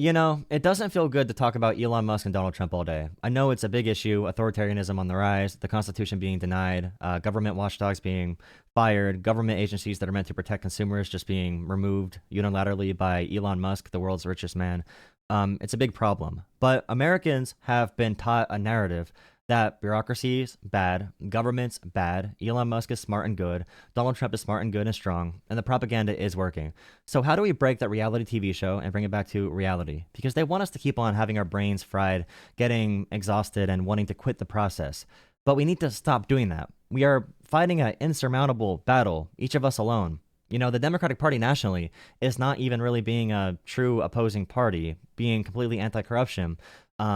You know, it doesn't feel good to talk about Elon Musk and Donald Trump all day. I know it's a big issue, authoritarianism on the rise, the Constitution being denied, government watchdogs being fired, government agencies that are meant to protect consumers just being removed unilaterally by Elon Musk, the world's richest man. It's a big problem. But Americans have been taught a narrative that bureaucracy's bad, government's bad, Elon Musk is smart and good, Donald Trump is smart and good and strong, and the propaganda is working. So how do we break that reality TV show and bring it back to reality? Because they want us to keep on having our brains fried, getting exhausted, and wanting to quit the process. But we need to stop doing that. We are fighting an insurmountable battle, each of us alone. You know, the Democratic Party nationally is not even really being a true opposing party, being completely anti-corruption.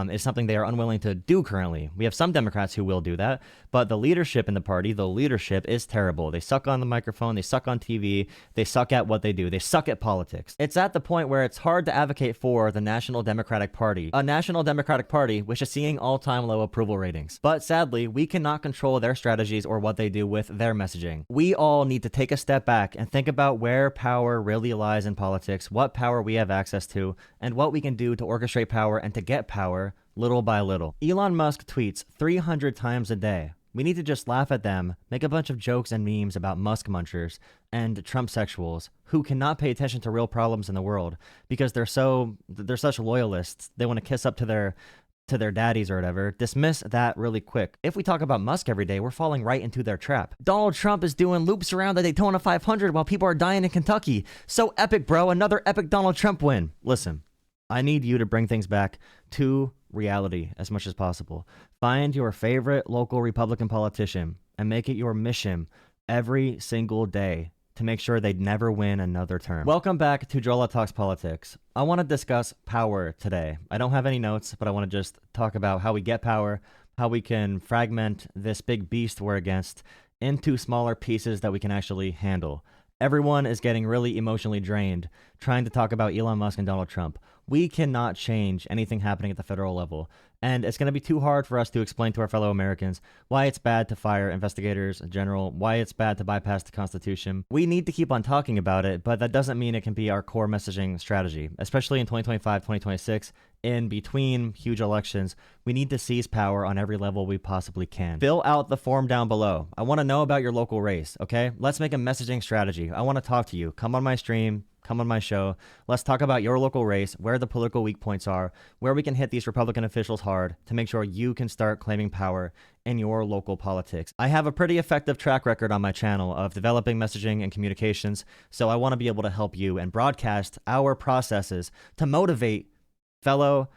Is something they are unwilling to do currently. We have some Democrats who will do that, but the leadership in the party, the leadership is terrible. They suck on the microphone, they suck on TV, they suck at what they do, they suck at politics. It's at the point where it's hard to advocate for the National Democratic Party, a National Democratic Party which is seeing all-time low approval ratings. But sadly, we cannot control their strategies or what they do with their messaging. We all need to take a step back and think about where power really lies in politics, what power we have access to, and what we can do to orchestrate power and to get power little by little. Elon Musk tweets 300 times a day. We need to just laugh at them, make a bunch of jokes and memes about Musk munchers and Trump sexuals who cannot pay attention to real problems in the world because they're such loyalists. They want to kiss up to their daddies or whatever. Dismiss that really quick. If we talk about Musk every day, we're falling right into their trap. Donald Trump is doing loops around the Daytona 500 while people are dying in Kentucky. So epic, bro. Another epic Donald Trump win. Listen, I need you to bring things back to reality as much as possible. Find your favorite local Republican politician and make it your mission every single day to make sure they'd never win another term. Welcome back to Jolah Talks Politics. I want to discuss power today. I don't have any notes, but I want to just talk about how we get power, how we can fragment this big beast we're against into smaller pieces that we can actually handle. Everyone is getting really emotionally drained trying to talk about Elon Musk and Donald Trump. We cannot change anything happening at the federal level, and it's going to be too hard for us to explain to our fellow Americans why it's bad to fire investigators in general, why it's bad to bypass the Constitution. We need to keep on talking about it, but that doesn't mean it can be our core messaging strategy, especially in 2025, 2026. In between huge elections, we need to seize power on every level we possibly can. Fill out the form down below. I want to know about your local race, okay? Let's make a messaging strategy. I want to talk to you. Come on my stream. Come on my show. Let's talk about your local race, where the political weak points are, where we can hit these Republican officials hard to make sure you can start claiming power in your local politics. I have a pretty effective track record on my channel of developing messaging and communications, so I want to be able to help you and broadcast our processes to motivate fellow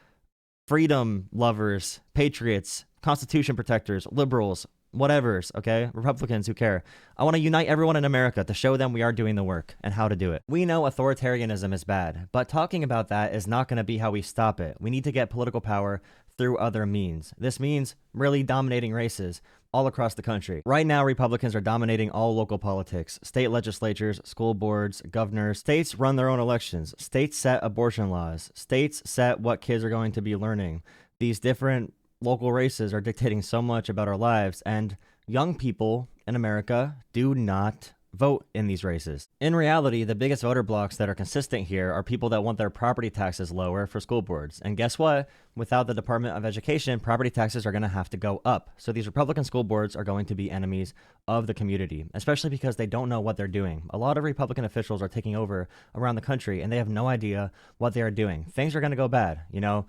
freedom lovers, patriots, Constitution protectors, liberals, whatevers, okay? Republicans who care. I want to unite everyone in America to show them we are doing the work and how to do it. We know authoritarianism is bad, but talking about that is not going to be how we stop it. We need to get political power through other means. This means really dominating races all across the country. Right now, Republicans are dominating all local politics. State legislatures, school boards, governors. States run their own elections. States set abortion laws. States set what kids are going to be learning. These different local races are dictating so much about our lives, and young people in America do not vote in these races. In reality, the biggest voter blocks that are consistent here are people that want their property taxes lower for school boards. And guess what? Without the Department of Education, property taxes are going to have to go up. So these Republican school boards are going to be enemies of the community, especially because they don't know what they're doing. A lot of Republican officials are taking over around the country, and they have no idea what they are doing. Things are going to go bad, you know?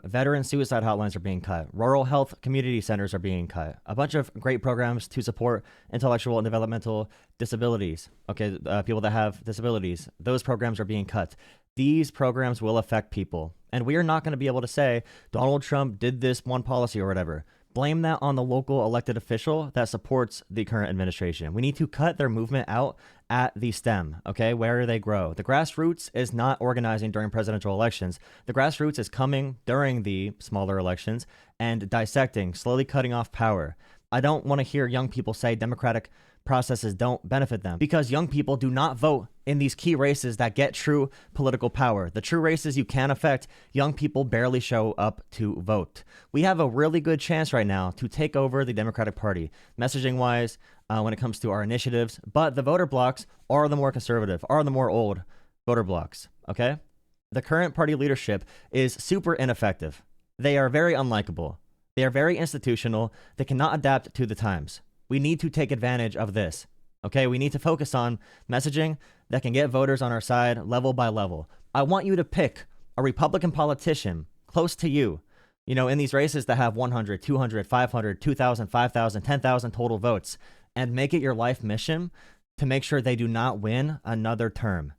Veteran suicide hotlines are being cut. Rural health community centers are being cut. A bunch of great programs to support intellectual and developmental disabilities. Okay, people that have disabilities. Those programs are being cut. These programs will affect people. And we are not going to be able to say, Donald Trump did this one policy or whatever. Blame that on the local elected official that supports the current administration. We need to cut their movement out at the stem, okay, where they grow. The grassroots is not organizing during presidential elections. The grassroots is coming during the smaller elections and dissecting, slowly cutting off power. I don't want to hear young people say democratic processes don't benefit them, because young people do not vote in these key races that get true political power. The true races you can affect, young people barely show up to vote. We have a really good chance right now to take over the Democratic Party, messaging wise, when it comes to our initiatives, but the voter blocks are the more conservative, are the more old voter blocks, okay? The current party leadership is super ineffective. They are very unlikable. They are very institutional. They cannot adapt to the times. We need to take advantage of this. Okay, we need to focus on messaging that can get voters on our side level by level. I want you to pick a Republican politician close to you, in these races that have 100, 200, 500, 2,000, 5,000, 10,000 total votes, and make it your life mission to make sure they do not win another term.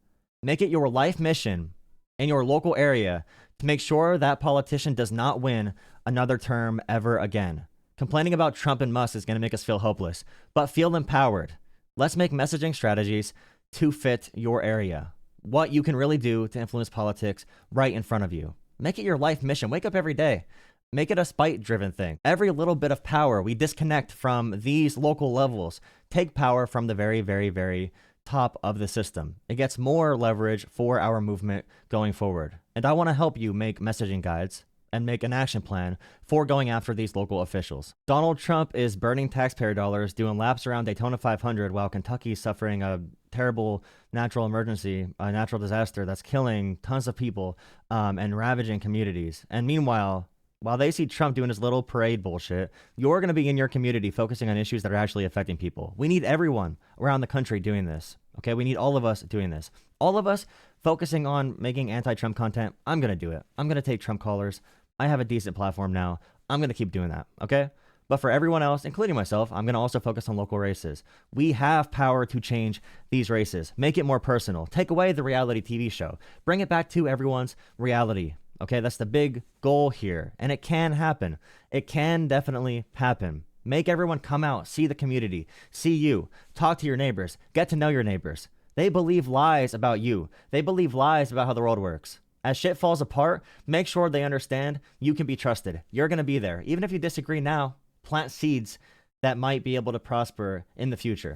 Make it your life mission in your local area to make sure that politician does not win another term ever again. Complaining about Trump and Musk is going to make us feel hopeless, but feel empowered. Let's make messaging strategies to fit your area. What you can really do to influence politics right in front of you. Make it your life mission. Wake up every day. Make it a spite-driven thing. Every little bit of power we disconnect from these local levels, take power from the very, very, very top of the system. It gets more leverage for our movement going forward. And I want to help you make messaging guides and make an action plan for going after these local officials. Donald Trump is burning taxpayer dollars, doing laps around Daytona 500 while Kentucky's suffering a terrible natural emergency, a natural disaster that's killing tons of people and ravaging communities. And meanwhile, while they see Trump doing his little parade bullshit, you're going to be in your community focusing on issues that are actually affecting people. We need everyone around the country doing this. Okay, we need all of us doing this. All of us focusing on making anti-Trump content. I'm going to do it. I'm going to take Trump callers. I have a decent platform now. I'm going to keep doing that, okay? But for everyone else, including myself, I'm going to also focus on local races. We have power to change these races. Make it more personal. Take away the reality TV show. Bring it back to everyone's reality, okay? That's the big goal here, and it can happen. It can definitely happen. Make everyone come out, see the community, see you, talk to your neighbors, get to know your neighbors. They believe lies about you. They believe lies about how the world works. As shit falls apart, make sure they understand you can be trusted. You're going to be there. Even if you disagree now, plant seeds that might be able to prosper in the future.